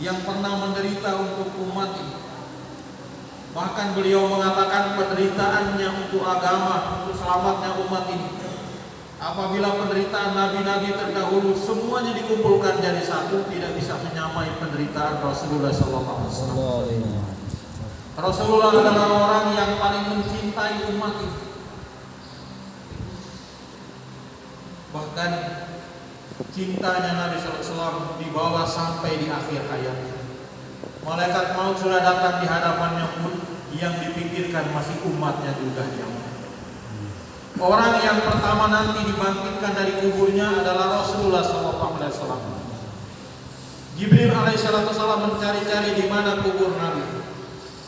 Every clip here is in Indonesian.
yang pernah menderita untuk umat ini. Bahkan beliau mengatakan penderitaannya untuk agama, untuk selamatnya umat ini. Apabila penderitaan nabi-nabi terdahulu semuanya dikumpulkan jadi satu, tidak bisa menyamai penderitaan Rasulullah SAW. Rasulullah adalah orang yang paling mencintai umat ini. Bahkan cintanya Nabi SAW dibawa sampai di akhir hayatnya. Malaikat maut sudah datang di hadapannya pun yang dipikirkan masih umatnya juga yang orang yang pertama nanti dibangkitkan dari kuburnya adalah Rasulullah SAW. Jibril alaihissalam mencari-cari di mana kubur Nabi.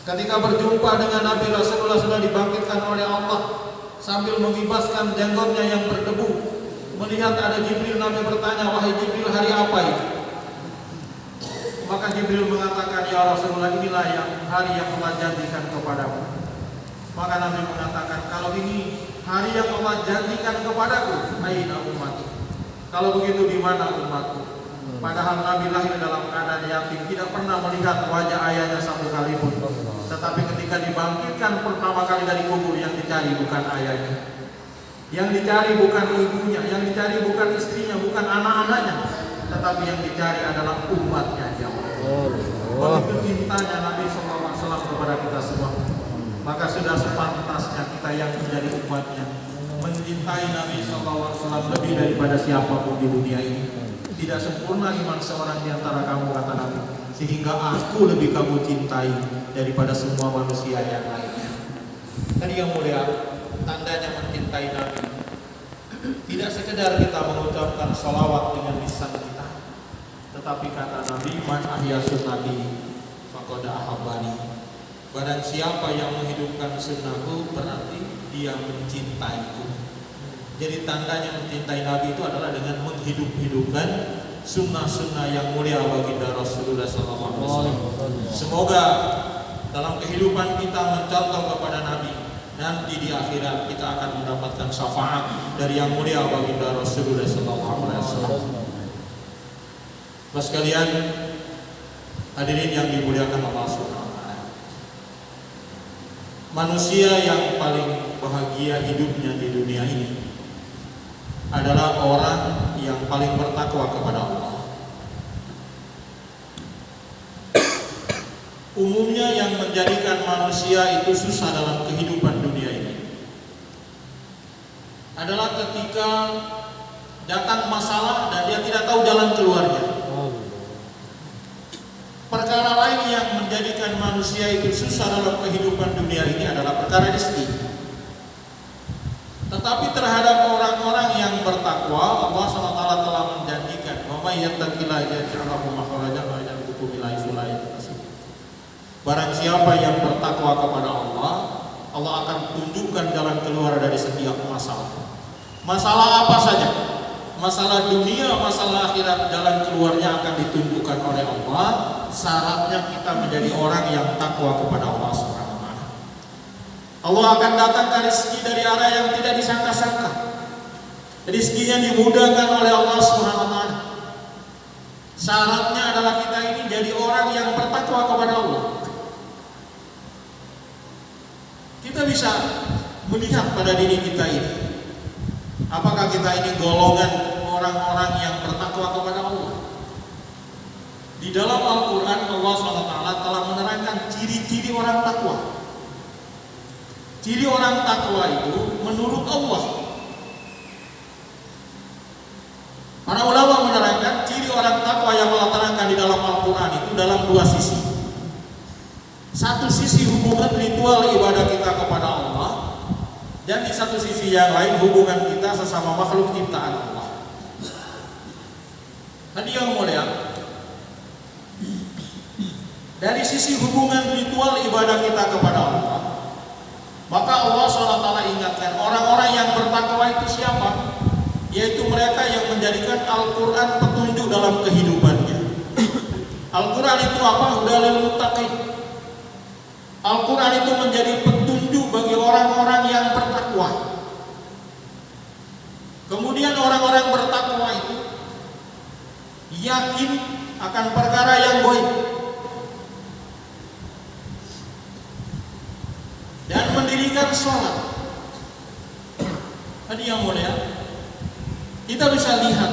Ketika berjumpa dengan Nabi, Rasulullah sudah dibangkitkan oleh Allah sambil mengibaskan jenggotnya yang berdebu. Melihat ada Jibril, Nabi bertanya, "Wahai Jibril, hari apa itu?" Maka Jibril mengatakan, "Ya Rasulullah, inilah yang hari yang Allah janjikan kepadamu." Maka Nabi mengatakan, "Kalau ini hari yang Allah janjikan kepadaku, aina ummati?" Kalau begitu di mana umatku? Padahal Nabi lahir dalam keadaan yatim, tidak pernah melihat wajah ayahnya satu kali pun. Tetapi ketika dibangkitkan pertama kali dari kubur, yang dicari bukan ayahnya, yang dicari bukan ibunya, yang dicari bukan istrinya, bukan anak-anaknya, tetapi yang dicari adalah umatnya jamaah. Begitu cintanya Nabi SAW kepada kita semua. Maka sudah sepantasnya kita yang menjadi umatnya mencintai Nabi SAW lebih daripada siapapun di dunia ini. Tidak sempurna iman seorang di antara kamu, kata Nabi, sehingga aku lebih kamu cintai daripada semua manusia yang lainnya. Tadi yang mulia, tandanya mencintai Nabi tidak sekedar kita mengucapkan salawat dengan lisan kita, tetapi kata Nabi, "Man ahya sunnati faqad ahabbani." Barang siapa yang menghidupkan sunnahku, berarti dia mencintaiku. Jadi tandanya mencintai Nabi itu adalah dengan menghidupkan sunnah-sunnah yang mulia baginda Rasulullah SAW. Semoga dalam kehidupan kita mencontoh kepada Nabi. Nanti di akhirat kita akan mendapatkan syafaat dari yang mulia baginda Rasulullah SAW. Bapak sekalian, hadirin yang dimuliakan Allah SWT. Manusia yang paling bahagia hidupnya di dunia ini adalah orang yang paling bertakwa kepada Allah. Umumnya yang menjadikan manusia itu susah dalam kehidupan dunia ini adalah ketika datang masalah dan dia tidak tahu jalan keluarnya. Perkara lain yang menjadikan manusia itu susah dalam kehidupan dunia ini adalah perkara rezeki. Tetapi terhadap orang-orang yang bertakwa, Allah SWT telah menjanjikan, "Wa may yattaqillaha yaj'al lahu makhrajan wa yarzuqhu min haitsu la yahtasib." Barang siapa yang bertakwa kepada Allah, Allah akan tunjukkan jalan keluar dari setiap masalah. Masalah apa saja? Masalah dunia, masalah akhirat, jalan keluarnya akan ditunjukkan oleh Allah. Syaratnya kita menjadi orang yang takwa kepada Allah SWT. Allah akan datangkan rezeki dari arah yang tidak disangka-sangka. Rezekinya dimudahkan oleh Allah SWT. Syaratnya adalah kita ini jadi orang yang bertakwa kepada Allah. Kita bisa melihat pada diri kita ini, apakah kita ini golongan orang-orang yang bertakwa kepada Allah. Di dalam Al-Quran, Allah SWT telah menerangkan ciri-ciri orang takwa. Ciri orang takwa itu menurut Allah. Para ulama menerangkan ciri orang takwa yang Allah terangkan di dalam Al-Quran itu dalam dua sisi. Satu sisi hubungan ritual ibadah kita kepada Allah, dan di satu sisi yang lain hubungan kita sesama makhluk ciptaan Allah. Tadi yang mulia, dari sisi hubungan ritual ibadah kita kepada Allah, maka Allah SWT ingatkan orang-orang yang bertakwa itu siapa? Yaitu mereka yang menjadikan Al-Quran petunjuk dalam kehidupannya. Al-Quran itu apa? Hudalil muttaqin. Al-Quran itu menjadi petunjuk bagi orang-orang yang bertakwa. Kemudian orang-orang bertakwa itu yakin akan perkara yang gaib, dan mendirikan sholat. Tadi yang mulia, kita bisa lihat,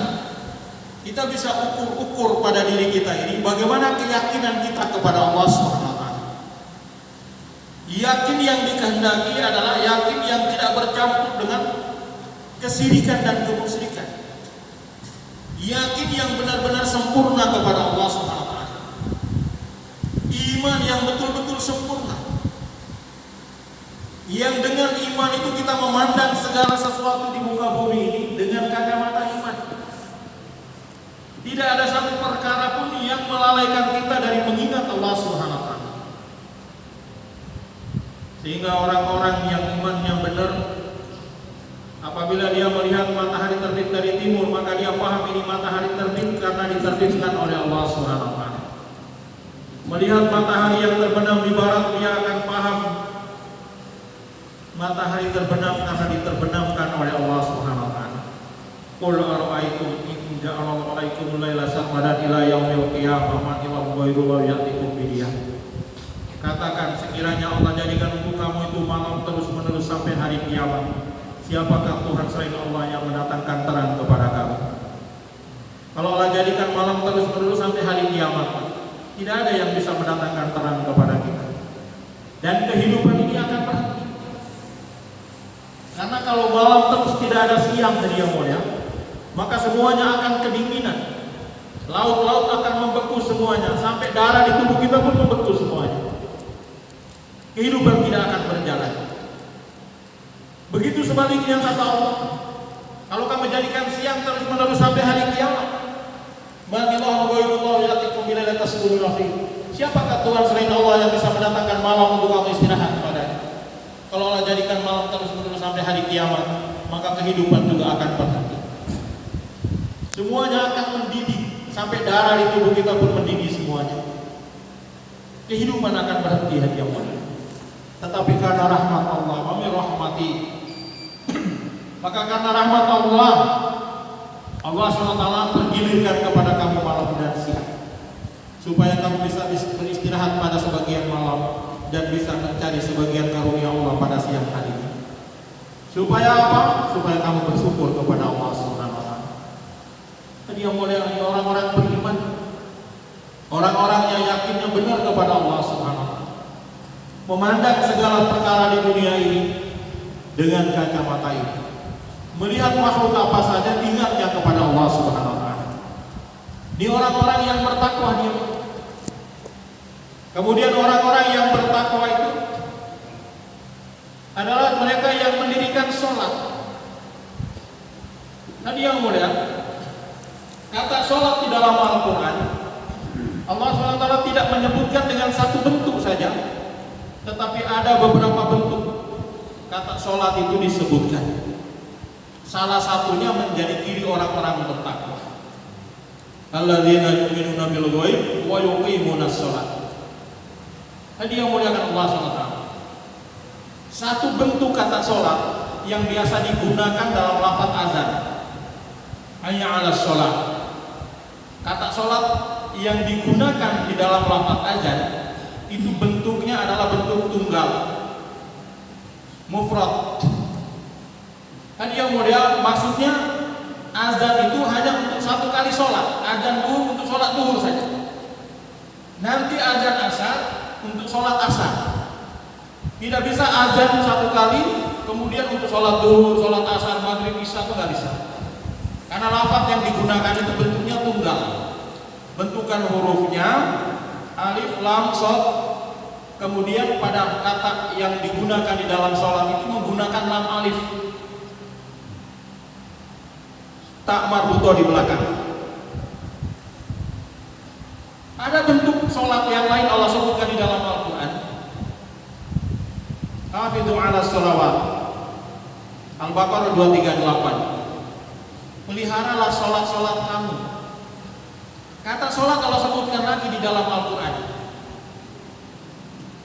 kita bisa ukur pada diri kita ini bagaimana keyakinan kita kepada Allah SWT. Yakin yang dikehendaki adalah yakin yang tidak bercampur dengan kesyirikan dan kemusyrikan. Yakin yang benar-benar sempurna kepada Allah SWT. Iman yang betul-betul sempurna, yang dengan iman itu kita memandang segala sesuatu di muka bumi ini dengan kacamata iman. Tidak ada satu perkara pun yang melalaikan kita dari mengingat Allah Subhanahu wa taala. Sehingga orang-orang yang imannya benar, apabila dia melihat matahari terbit dari timur, maka dia paham ini matahari terbit karena diterbitkan oleh Allah Subhanahu wa taala. Melihat matahari yang terbenam di barat, dia akan paham matahari terbenam karena diterbenamkan oleh Allah Subhanahu wa taala. Qul ara'aytum in ja'alallahu 'alaikumul laila sarmadan ila yaumil qiyamah man ilahun ghairullahi ya'tikum bidiyah. Katakan, sekiranya Allah jadikan untuk kamu itu malam terus-menerus sampai hari kiamat, siapakah Tuhan selain Allah yang mendatangkan terang kepada kamu? Kalau Allah jadikan malam terus-menerus sampai hari kiamat, tidak ada yang bisa mendatangkan terang kepada kita. Dan kehidupan ini akan berhenti. Karena kalau malam terus tidak ada siang tadi yang mulia, maka semuanya akan kedinginan. Laut-laut akan membeku semuanya, sampai darah di tubuh kita pun membeku semuanya. Kehidupan tidak akan berjalan. Begitu sebaliknya kata Allah, kalau kamu jadikan siang terus menerus sampai hari kiamat, manillahu ghairullahu ya'tikum bilailatin tasbihuna fi. Siapakah Tuhan selain Allah yang bisa mendatangkan malam untuk kamu istirahat padanya? Kalau Allah jadikan malam terus menerus sampai hari kiamat, maka kehidupan juga akan berhenti. Semuanya akan mendidih, sampai darah di tubuh kita pun mendidih semuanya. Kehidupan akan berhenti hati Allah. Tetapi karena rahmat Allah, kami rahmati. Maka karena rahmat Allah, Allah SWT pergilirkan kepada kami malam dan siang, supaya kamu bisa beristirahat pada sebagian malam dan bisa mencari sebagian karunia Allah pada siang hari. Supaya apa? Supaya kamu bersyukur kepada Allah SWT. Tadi yang mulia, orang-orang beriman, orang-orang yang yakinnya benar kepada Allah SWT, memandang segala perkara di dunia ini dengan kacamata ini. Melihat makhluk apa saja, ingatnya kepada Allah Subhanahu wa taala. Di orang-orang yang bertakwa dia. Kemudian orang-orang yang bertakwa itu adalah mereka yang mendirikan sholat. Tadi yang mulia, kata sholat di dalam Al-Quran, Allah SWT tidak menyebutkan dengan satu bentuk saja, tetapi ada beberapa bentuk kata sholat itu disebutkan. Salah satunya menjadi ciri orang-orang bertakwa. Alladzina yu'minuna bil ghaib wa yuqimunas shalah. Tadi yang muliakan Allah SWT, satu bentuk kata sholat yang biasa digunakan dalam lafaz azan, hayya 'alas shalah. Kata sholat yang digunakan di dalam lafaz azan itu bentuknya adalah bentuk tunggal, mufrad. Tadi yang mulia, maksudnya azan itu hanya untuk satu kali sholat, azan duhur untuk sholat duhur saja. Nanti azan asar untuk sholat asar. Tidak bisa azan satu kali kemudian untuk sholat duhur, sholat asar, maghrib, isya, itu nggak bisa. Karena lafaz yang digunakan itu bentuknya tunggal. Bentukan hurufnya alif, lam, shad. Kemudian pada kata yang digunakan di dalam sholat itu menggunakan lam alif, tak marbutoh di belakang. Ada bentuk sholat yang lain Allah sebutkan di dalam Al-Quran. Hafidhu 'alas sholawat, Al-Baqarah 238. Peliharalah sholat-sholat kamu. Kata sholat Allah sebutkan lagi di dalam Al-Quran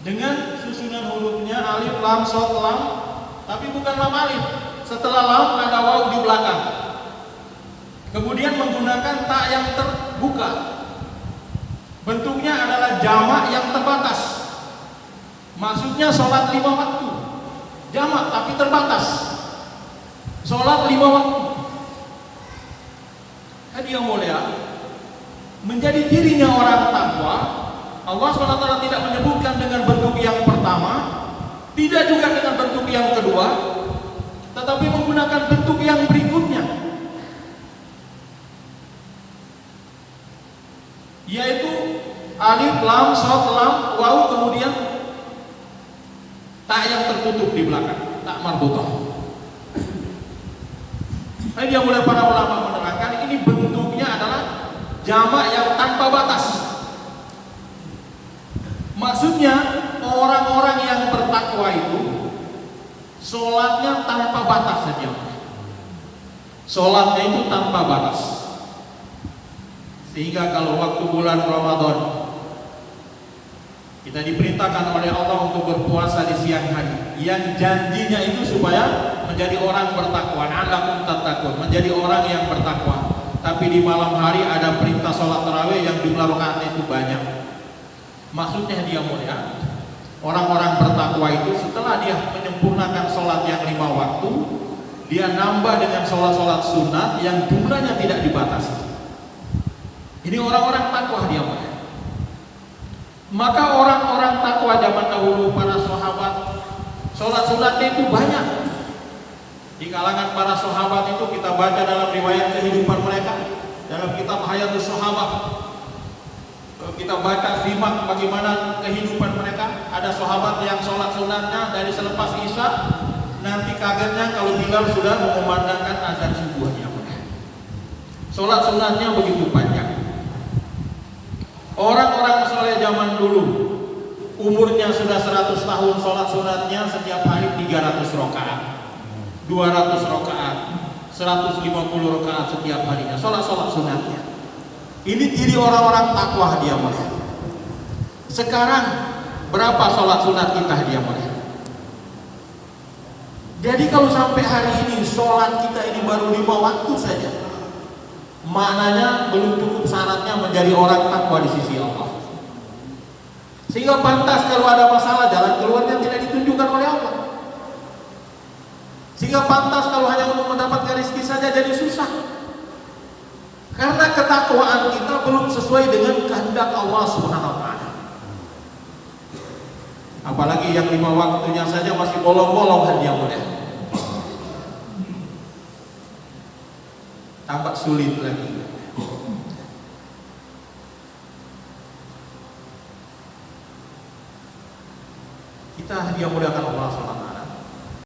dengan susunan hurufnya alif, lam, shad, lam, tapi bukan lam alif. Setelah lam ada waw di belakang. Kemudian menggunakan tak yang Bukan. Bentuknya adalah jamak yang terbatas. Maksudnya sholat 5 waktu. Jamak tapi terbatas. Sholat 5 waktu. Hadiah mulia, menjadi dirinya orang takwa, Allah SWT tidak menyebutkan dengan bentuk yang pertama, tidak juga dengan bentuk yang kedua, tetapi menggunakan bentuk yang berikutnya, yaitu alif, lam, shad, lam, waw, kemudian tak yang tertutup di belakang, tak marbutah. Ini yang mulai para ulama menerangkan, ini bentuknya adalah jamak yang tanpa batas. Maksudnya orang-orang yang bertakwa itu sholatnya tanpa batas saja. Sholatnya itu tanpa batas. Sehingga kalau waktu bulan Ramadan kita diperintahkan oleh Allah untuk berpuasa di siang hari, yang janjinya itu supaya menjadi orang bertakwa, la'allakum tattaqun, menjadi orang yang bertakwa. Tapi di malam hari ada perintah sholat tarawih yang jumlah rakaatnya itu banyak. Maksudnya dia mulia, orang-orang bertakwa itu setelah dia menyempurnakan sholat yang 5 waktu, dia nambah dengan sholat-sholat sunat yang jumlahnya tidak dibatasi. Ini orang-orang takwa dia mulia. Maka orang-orang takwa zaman dahulu, para sahabat, sholat sunatnya itu banyak. Di kalangan para sahabat itu kita baca dalam riwayat kehidupan mereka, dalam kitab Hayatus Sahabat, kita baca simak bagaimana kehidupan mereka. Ada sahabat yang sholat sunatnya dari selepas Isya, nanti kagetnya kalau Bilal sudah mengumandangkan azan subuhnya. Sholat sunatnya begitu panjang. Orang-orang soleh zaman dulu umurnya sudah 100 tahun, sholat sunatnya setiap hari 300 rakaat, 200 rakaat, 150 rakaat setiap harinya, sholat sunatnya. Ini diri orang-orang takwa dia mulia. Sekarang berapa sholat sunat kita dia mulia? Jadi kalau sampai hari ini sholat kita ini baru 5 waktu saja, maknanya belum cukup syaratnya menjadi orang takwa di sisi Allah. Sehingga pantas kalau ada masalah, jalan keluarnya tidak ditunjukkan oleh Allah. Sehingga pantas kalau hanya untuk mendapatkan rezeki saja jadi susah. Karena ketakwaan kita belum sesuai dengan kehendak Allah Subhanahu wa taala. Apalagi yang 5 waktunya saja masih bolong-bolong hadiah mulia. Tambah sulit lagi. Kita hadiah muliakan Allah SWT.